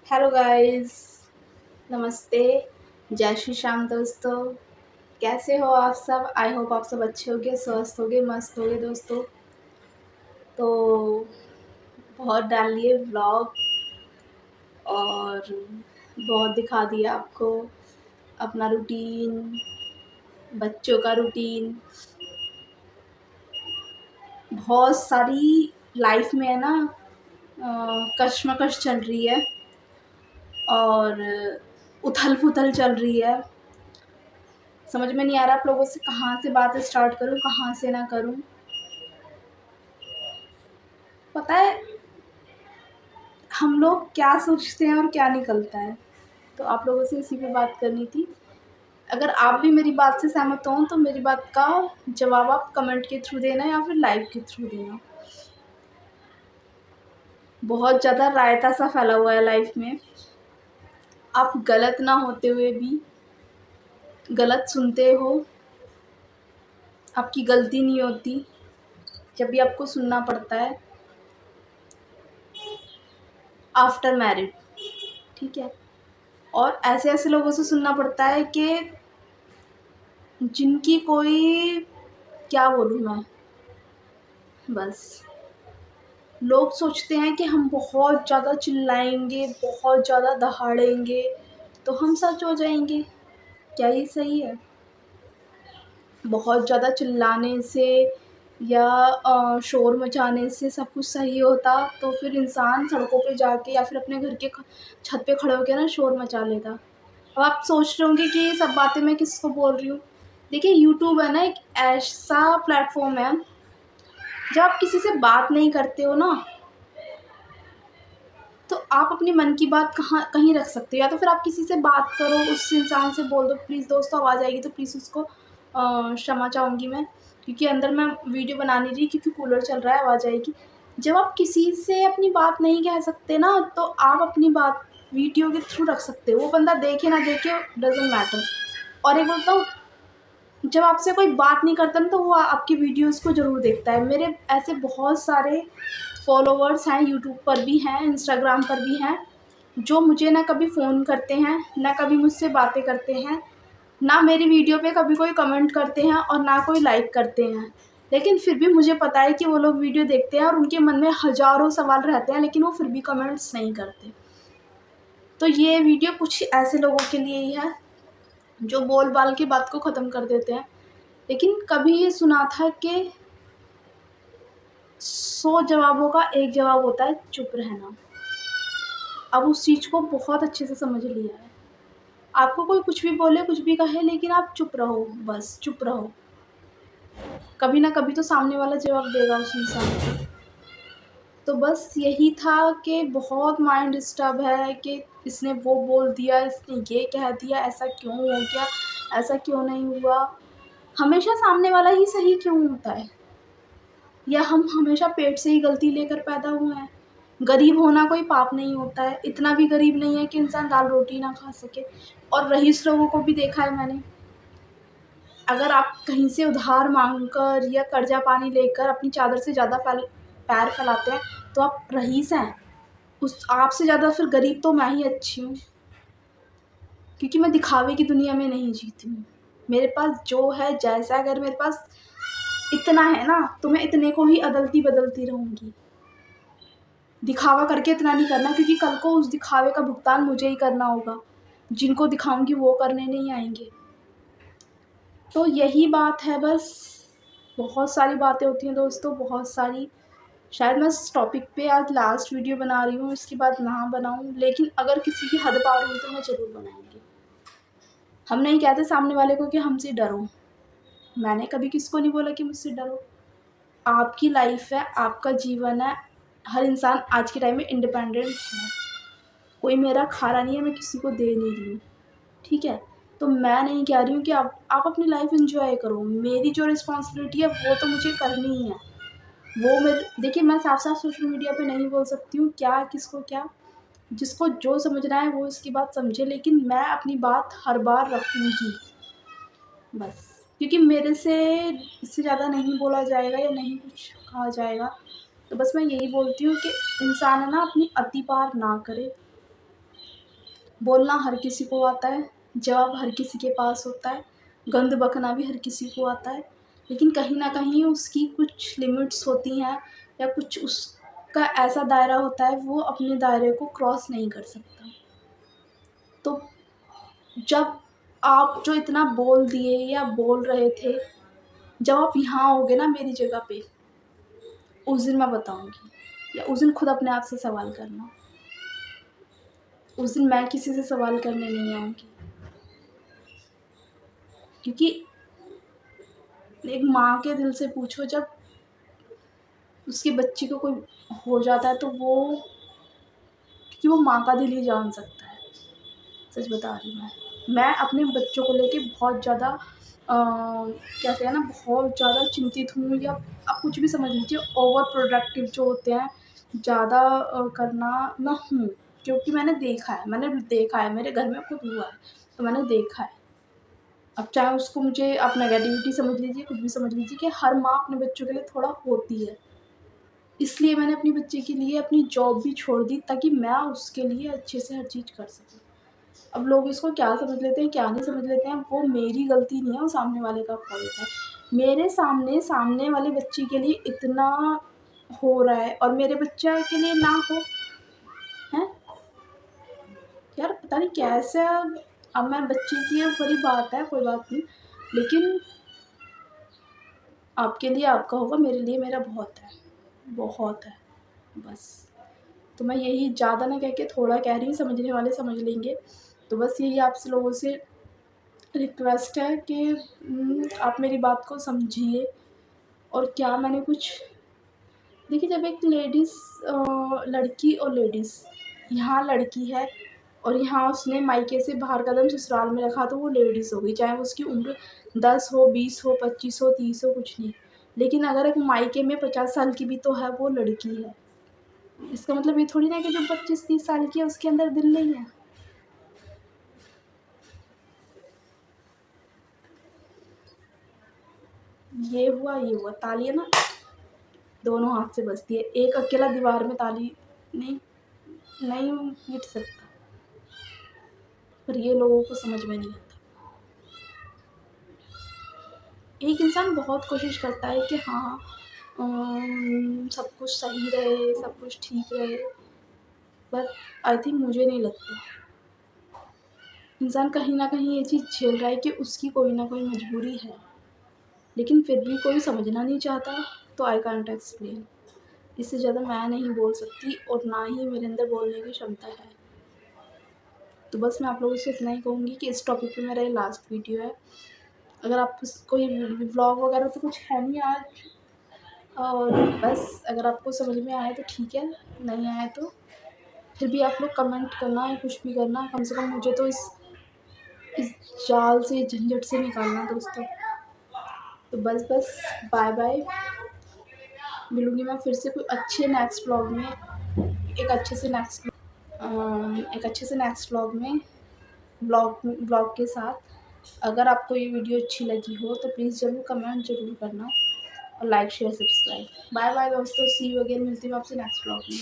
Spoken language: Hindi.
Hello guys. नमस्ते। जय श्री श्याम दोस्तों। कैसे हो आप सब? आई होप आप सब अच्छे होगे, स्वस्थ होगे, मस्त होगे दोस्तों। तो बहुत डाल लिए व्लॉग और बहुत दिखा दिया आपको अपना रूटीन, बच्चों का रूटीन। बहुत सारी लाइफ में है ना, कश्मकश चल रही है और उथल पुथल चल रही है। समझ में नहीं आ रहा आप लोगों से कहाँ से बात स्टार्ट करूँ, कहाँ से ना करूँ। पता है हम लोग क्या सोचते हैं और क्या निकलता है, तो आप लोगों से इसी पे बात करनी थी। अगर आप भी मेरी बात से सहमत हो तो मेरी बात का जवाब आप कमेंट के थ्रू देना या फिर लाइव के थ्रू देना। बहुत ज़्यादा रायता सा फैला हुआ है लाइफ में। आप गलत ना होते हुए भी गलत सुनते हो। आपकी गलती नहीं होती, जब भी आपको सुनना पड़ता है आफ्टर मैरिड। ठीक है। और ऐसे ऐसे लोगों से सुनना पड़ता है कि जिनकी कोई, क्या बोलूँ मैं, बस लोग सोचते हैं कि हम बहुत ज़्यादा चिल्लाएंगे, बहुत ज़्यादा दहाड़ेंगे तो हम सच हो जाएंगे। क्या ये सही है? बहुत ज़्यादा चिल्लाने से या शोर मचाने से सब कुछ सही होता तो फिर इंसान सड़कों पे जाके या फिर अपने घर के छत पे खड़े होकर ना शोर मचा लेता। अब आप सोच रहे होंगे कि ये सब बातें मैं किसको बोल रही हूँ। देखिए, यूट्यूब है ना, एक ऐसा प्लेटफॉर्म है, जब आप किसी से बात नहीं करते हो ना, तो आप अपने मन की बात कहाँ कहीं रख सकते हो। या तो फिर आप किसी से बात करो, उस इंसान से बोल दो प्लीज़ दोस्तों, आवाज़ आएगी तो प्लीज़ उसको क्षमा चाहूँगी मैं, क्योंकि अंदर मैं वीडियो बना नहीं रही, क्योंकि कूलर चल रहा है, आवाज़ आएगी। जब आप किसी से अपनी बात नहीं कह सकते ना, तो आप अपनी बात वीडियो के थ्रू रख सकते हो। वो बंदा देखे ना देखे, डजेंट मैटर। और एक बताऊँ, जब आपसे कोई बात नहीं करता ना, तो वो आपकी वीडियोस को ज़रूर देखता है। मेरे ऐसे बहुत सारे फॉलोवर्स हैं, यूट्यूब पर भी हैं, इंस्टाग्राम पर भी हैं, जो मुझे ना कभी फ़ोन करते हैं, ना कभी मुझसे बातें करते हैं, ना मेरी वीडियो पे कभी कोई कमेंट करते हैं और ना कोई लाइक करते हैं। लेकिन फिर भी मुझे पता है कि वो लोग वीडियो देखते हैं और उनके मन में हज़ारों सवाल रहते हैं, लेकिन वो फिर भी कमेंट्स नहीं करते। तो ये वीडियो कुछ ऐसे लोगों के लिए ही है जो बोल बाल के बात को ख़त्म कर देते हैं। लेकिन कभी ये सुना था कि 100 जवाबों का एक जवाब होता है चुप रहना। अब उस चीज़ को बहुत अच्छे से समझ लिया है। आपको कोई कुछ भी बोले, कुछ भी कहे, लेकिन आप चुप रहो, बस चुप रहो। कभी ना कभी तो सामने वाला जवाब देगा उस इंसान को। तो बस यही था कि बहुत माइंड डिस्टर्ब है कि इसने वो बोल दिया, इसने ये कह दिया, ऐसा क्यों हो गया, ऐसा क्यों नहीं हुआ। हमेशा सामने वाला ही सही क्यों होता है? या हम हमेशा पेट से ही गलती लेकर पैदा हुए हैं? गरीब होना कोई पाप नहीं होता है, इतना भी गरीब नहीं है कि इंसान दाल रोटी ना खा सके। और रईस लोगों को भी देखा है मैंने। अगर आप कहीं से उधार मांगकर या कर्जा पानी लेकर अपनी चादर से ज़्यादा पैर फैलाते हैं, तो आप रईस हैं। उस आपसे ज़्यादा फिर गरीब तो मैं ही अच्छी हूँ, क्योंकि मैं दिखावे की दुनिया में नहीं जीती हूँ। मेरे पास जो है, जैसा, अगर मेरे पास इतना है ना, तो मैं इतने को ही अदलती बदलती रहूँगी। दिखावा करके इतना नहीं करना, क्योंकि कल को उस दिखावे का भुगतान मुझे ही करना होगा। जिनको दिखाऊंगी वो करने नहीं आएंगे। तो यही बात है बस। बहुत सारी बातें होती हैं दोस्तों, बहुत सारी। शायद मैं इस टॉपिक पे आज लास्ट वीडियो बना रही हूँ, इसके बाद ना बनाऊँ, लेकिन अगर किसी की हद पार हुई तो मैं ज़रूर बनाऊँगी। हम नहीं कहते सामने वाले को कि हमसे डरो। मैंने कभी किसको नहीं बोला कि मुझसे डरो। आपकी लाइफ है, आपका जीवन है। हर इंसान आज के टाइम में इंडिपेंडेंट है। कोई मेरा खारा नहीं है, मैं किसी को दे नहीं रही हूँ। ठीक है। तो मैं नहीं कह रही हूँ कि आप अपनी लाइफ एंजॉय करो। मेरी जो रिस्पॉन्सिबिलिटी है वो तो मुझे करनी ही है। वो मेरे, देखिए, मैं साफ साफ सोशल मीडिया पे नहीं बोल सकती हूँ क्या किसको क्या। जिसको जो समझना है वो इसकी बात समझे, लेकिन मैं अपनी बात हर बार रखूँगी बस। क्योंकि मेरे से इससे ज़्यादा नहीं बोला जाएगा या नहीं कुछ कहा जाएगा। तो बस मैं यही बोलती हूँ कि इंसान है ना, अपनी अति पार ना करे। बोलना हर किसी को आता है, जवाब हर किसी के पास होता है, गंद बकना भी हर किसी को आता है, लेकिन कहीं न कहीं उसकी कुछ लिमिट्स होती हैं या कुछ उसका ऐसा दायरा होता है, वो अपने दायरे को क्रॉस नहीं कर सकता। तो जब आप जो इतना बोल दिए या बोल रहे थे, जब आप यहाँ आओगे ना मेरी जगह पे, उस दिन मैं बताऊँगी, या उस दिन खुद अपने आप से सवाल करना। उस दिन मैं किसी से सवाल करने नहीं आऊँगी, क्योंकि एक माँ के दिल से पूछो, जब उसकी बच्ची को कोई हो जाता है तो वो, क्योंकि वो माँ का दिल ही जान सकता है। सच बता रही हूँ मैं अपने बच्चों को लेके बहुत ज़्यादा कहते हैं ना, बहुत ज़्यादा चिंतित हूँ, या आप कुछ भी समझ लीजिए, ओवर प्रोडक्टिव जो होते हैं, ज़्यादा करना मैं हूँ, क्योंकि मैंने देखा है, मेरे घर में खुद हुआ है, तो मैंने देखा है। अब चाहे उसको मुझे आप नेगेटिविटी समझ लीजिए, कुछ भी समझ लीजिए, कि हर माँ अपने बच्चों के लिए थोड़ा होती है। इसलिए मैंने अपनी बच्ची के लिए अपनी जॉब भी छोड़ दी, ताकि मैं उसके लिए अच्छे से हर चीज़ कर सकूँ। अब लोग इसको क्या समझ लेते हैं, क्या नहीं समझ लेते हैं, वो मेरी गलती नहीं है, वो सामने वाले का फ़ॉल्ट है। मेरे सामने सामने वाली बच्ची के लिए इतना हो रहा है और मेरे बच्चे के लिए ना हो, हैं? यार पता नहीं कैसे। अब मैं बच्चे की है, बड़ी बात है, कोई बात नहीं, लेकिन आपके लिए आपका होगा, मेरे लिए मेरा बहुत है, बहुत है, बस। तो मैं यही ज़्यादा ना कह के थोड़ा कह रही हूँ, समझने वाले समझ लेंगे। तो बस यही आपसे लोगों से रिक्वेस्ट है कि आप मेरी बात को समझिए। और क्या मैंने कुछ, देखिए, जब एक लेडीज़ लड़की और लेडीज़, यहाँ लड़की है और यहाँ उसने मायके से बाहर कदम ससुराल में रखा, तो वो लेडीज़ हो गई, चाहे उसकी उम्र 10 हो, 20 हो, 25 हो, 30 हो, कुछ नहीं। लेकिन अगर एक मायके में 50 साल की भी तो है, वो लड़की है। इसका मतलब ये थोड़ी ना है कि जो 25-30 साल की है उसके अंदर दिल नहीं है। ये हुआ, तालियाँ ना दोनों हाथ से बजती है, एक अकेला दीवार में ताली नहीं नहीं पीट सकता, पर ये लोगों को समझ में नहीं आता। एक इंसान बहुत कोशिश करता है कि हाँ, सब कुछ सही रहे, सब कुछ ठीक रहे, बट आई थिंक मुझे नहीं लगता। इंसान कहीं न कहीं ये चीज़ झेल रहा है कि उसकी कोई ना कोई मजबूरी है, लेकिन फिर भी कोई समझना नहीं चाहता, तो आई कांट एक्सप्लेन। इससे ज़्यादा मैं नहीं बोल सकती और ना ही मेरे अंदर बोलने की क्षमता है। तो बस मैं आप लोगों से इतना ही कहूँगी कि इस टॉपिक पे मेरा ये लास्ट वीडियो है। अगर आप कोई व्लॉग वगैरह तो कुछ है नहीं आज, और बस अगर आपको समझ में आए तो ठीक है, नहीं आए तो फिर भी आप लोग कमेंट करना या कुछ भी करना, कम से कम मुझे तो इस जाल से, झंझट से निकालना दोस्तों। तो बस बाय बाय। मिलूँगी मैं फिर से कोई अच्छे नेक्स्ट व्लॉग में, एक अच्छे से नेक्स्ट व्लॉग में, व्लॉग के साथ। अगर आपको ये वीडियो अच्छी लगी हो तो प्लीज़ ज़रूर कमेंट ज़रूर करना, और like share subscribe. Bye bye दोस्तों, सी यू अगेन, मिलती हूँ आपसे नेक्स्ट व्लॉग में।